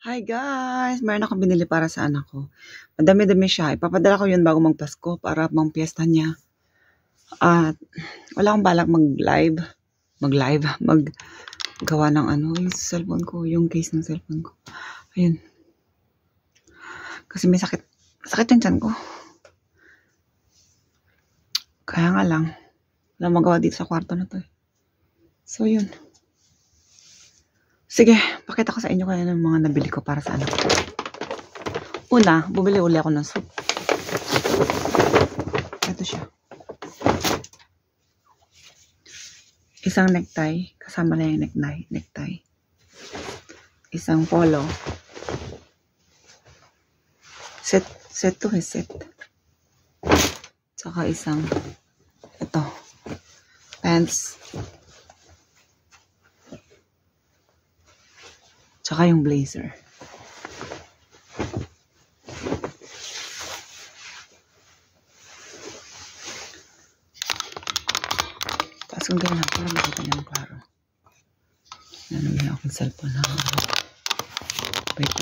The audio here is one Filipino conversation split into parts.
Hi guys! Meron akong binili para sa anak ko. Madami-dami siya. Ipapadala ko yun bago magpasko para pang piyesta niya. At wala akong balak maggawa ng yung cellphone ko, yung case ng cellphone ko. Ayun. Kasi may sakit. Sakit yung tiyan ko. Kaya nga lang, wala magawa dito sa kwarto na to eh. So yun. Sige, pakita ko sa inyo kaya ng mga nabili ko para sa anak ko. Una, bumili uli ako ng soup. Ito siya. Isang necktie, kasama na yung necktie. Isang polo. Set to set. Tsaka isang, ito, pants. Tsaka yung blazer. Taas kong gano'n para makita niyo yung klaro. Nanagyan akong cellphone na. Wait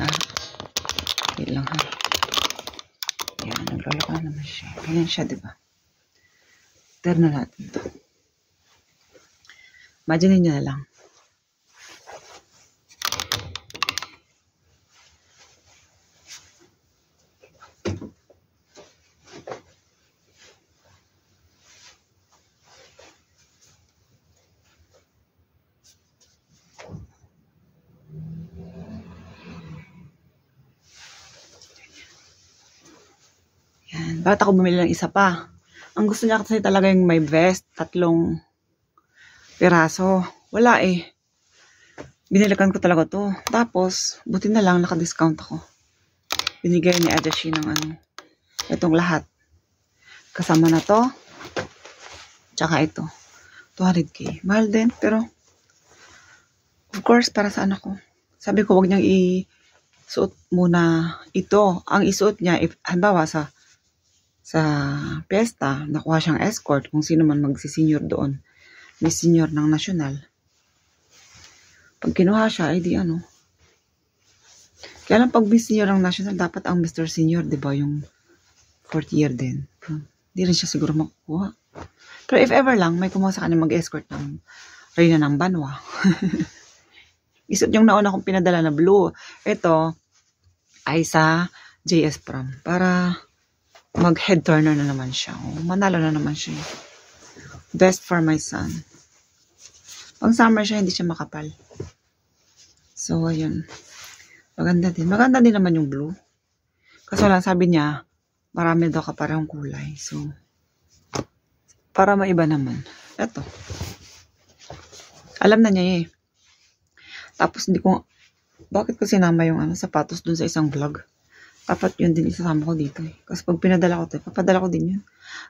lang ha. Yan, naglolo ka na naman siya. Ganyan siya, diba? Turn na natin ito. Imagine niyo na lang. Yan. Bakit ako bumili ng isa pa? Ang gusto niya kasi talaga yung may vest, 3 piraso. Wala eh. Binilikan ko talaga to. Tapos, buti na lang naka-discount ako. Binigay ni Adachi ng itong lahat. Kasama na to. Tsaka ito. 200k. Mahal din, pero of course, para sa anak ko. Sabi ko, wag niyang isuot muna ito. Ang isuot niya, if halimbawa sa piyesta, nakuha siyang escort, kung sino man magsisenior doon. May senior ng national. Pag kinuha siya, ay di Kaya lang pag may senior ng national, dapat ang Mr. Senior, di ba, yung 4th year din. Hindi rin siya siguro makukuha. Pero if ever lang, may kumuha sa kanya mag-escort ng Reyna ng Banwa. Isot yung nauna kong pinadala na blue. Ito ay sa JS Prom. Para mag-head turner na naman siya. Manalo na naman siya. Best for my son. Pang summer siya, hindi siya makapal. So, ayun. Maganda din. Maganda din naman yung blue. Kaso lang, sabi niya, marami daw kaparehong kulay. So, para maiba naman. Eto. Alam na niya eh. Tapos, hindi ko, bakit ko sinama yung sapatos dun sa isang vlog? Dapat yun din isasama ko dito eh. Kasi pag pinadala ko ito, papadala ko din yun.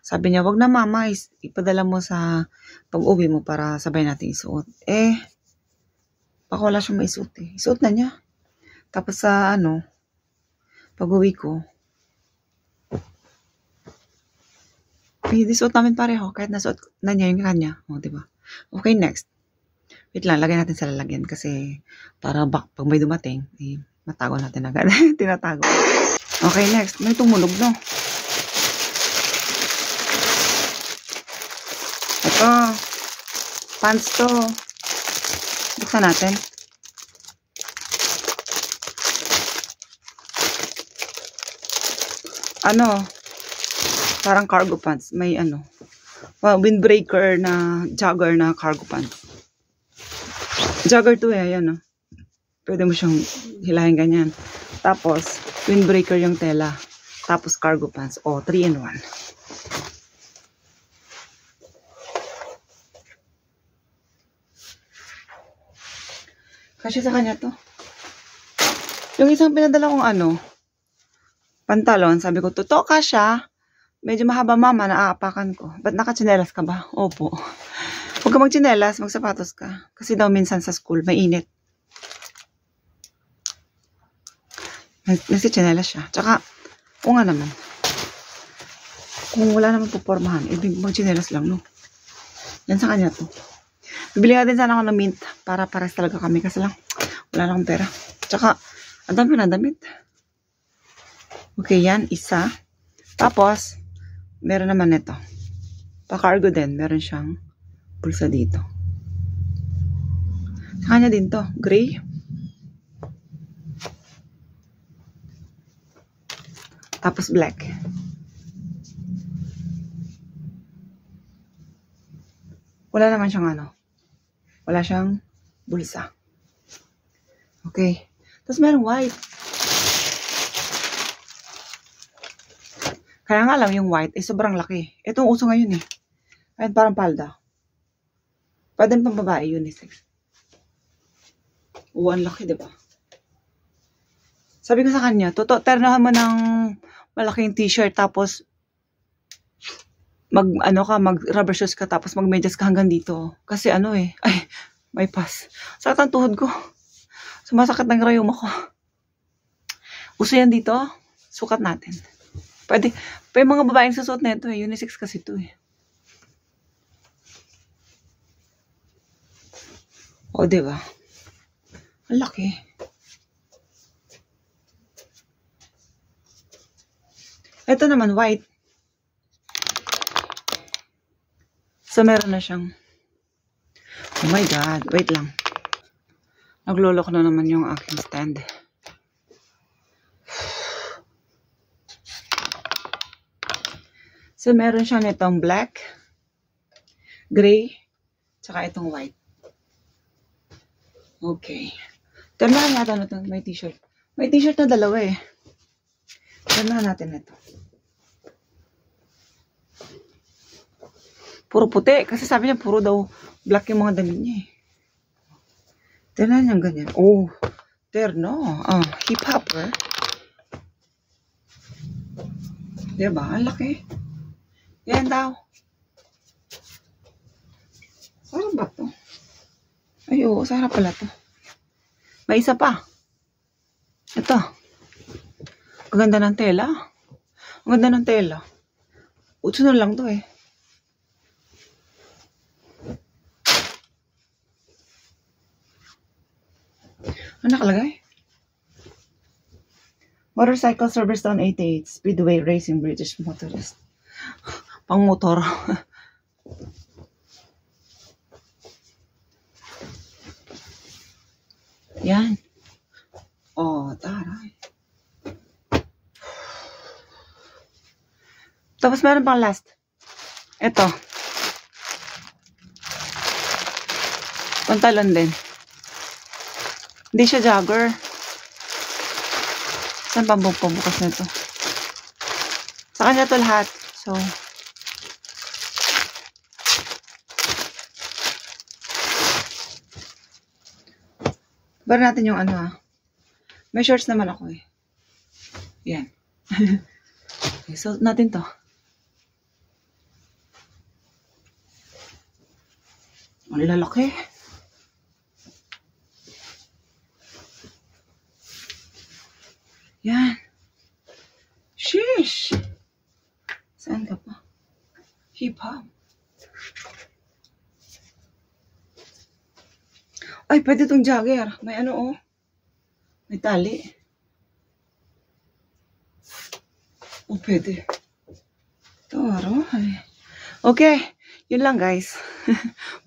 Sabi niya, wag na mama, ipadala mo sa pag-uwi mo para sabay natin isuot. Baka wala siyang maisuot eh. Isuot na niya. Tapos sa pag-uwi ko, isuot namin pareho kahit nasuot na niya yung kanya. Diba? Okay, next. Wait lang, lagay natin sa lalagyan kasi para pag may dumating, matago natin agad. Tinatago. Okay, next. May tumulog, no? Ito. Pants to. Buksan natin. Parang cargo pants. May windbreaker na jogger na cargo pants. Jogger to eh, ayan Pwede mo siyang hilahin ganyan. Tapos, windbreaker yung tela. Tapos, cargo pants. 3-in-1. Kasi sa kanya to. Yung isang pinadala kong pantalon, sabi ko, totoo ka siya. Medyo mahaba mama, naaapakan ko. Ba't nakatsinelas ka ba? Opo. Huwag ka magtsinelas, magsapatos ka. Kasi daw minsan sa school, mainit. Nagsitsinelas siya. Tsaka, o nga naman. Kung wala naman pupormahan, magtsinelas lang, no? Yan sa kanya to. Bibili nga din sana ako ng mint para pares talaga kami kasi lang wala na akong pera. Tsaka Ang dami na damit. Okay, yan. Isa. Tapos, meron naman ito. Pa-cargo din. Meron siyang pulsa dito. Sa kanya din to. Gray. Tapos black. Wala naman siyang ano. Wala siyang bulsa. Okay. Tapos merong white. Kaya nga lang yung white ay sobrang laki. Itong uso ngayon eh. Kahit parang palda. Pwede pang babae, unisex. Oo, ang laki, diba? Sabi ko sa kanya, ternahan mo ng malaking t-shirt tapos mag rubber shoes ka tapos mag medyas ka hanggang dito. Kasi ano eh, ay, may pass. Sakit ang tuhod ko. Sumasakit ng rayuma ko. Uso yan dito. Sukat natin. Pwede. Pa yung mga babaeng susuot na ito eh. Unisex kasi ito eh. O, diba? Ang laki. Ito naman, white. So, meron na siyang. Oh my God. Wait lang. Naglolok na naman yung aking stand. So, meron siya nitong black, gray, tsaka itong white. Okay. Ternahan yata na ito. May t-shirt. May t-shirt na dalawa eh. Ternahan natin ito. Puro puti. Kasi sabi niya puro daw black yung mga damit niya eh. Ternahan niyang ganyan. Oh. Terno. Hip-hopper. Diba? Ang laki. Yan daw. Sarap ba to? Ay, oo. Sarap pala to. May isa pa. Ito. Ang ganda ng tela. Ang ganda ng tela. Utso na lang to eh. Ano nakalagay? Motorcycle Silverstone 88 Speedway Racing British Motorist. Pang motor. Yan. Oh, taray. Tapos meron pang last. Ito. Pantalon din. Hindi siya jogger. Saan pambukas na ito? Sa kanya ito lahat. So, bar natin yung ano ha. May shorts naman ako eh. Yan. Okay, so natin to. Ang lalaki. Yan. Sheesh. Saan ka pa? Hip-hop. Ay, pwede itong jogger. May ano oh. May tali. Oh, pwede. Toro. Okay. Yun lang guys.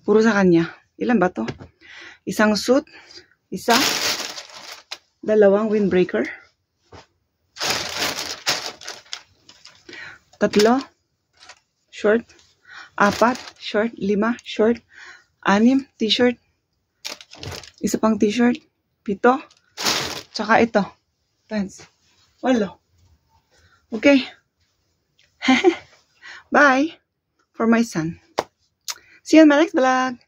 Puro sa kanya. Ilan ba to? Isang suit. Isa. Dalawang windbreaker. Tatlo. Short. Apat. Short. 5. Short. 6. T-shirt. Isa pang t-shirt. 7. Tsaka ito. Pants. 8. Okay. Bye. For my son. See you in my next vlog.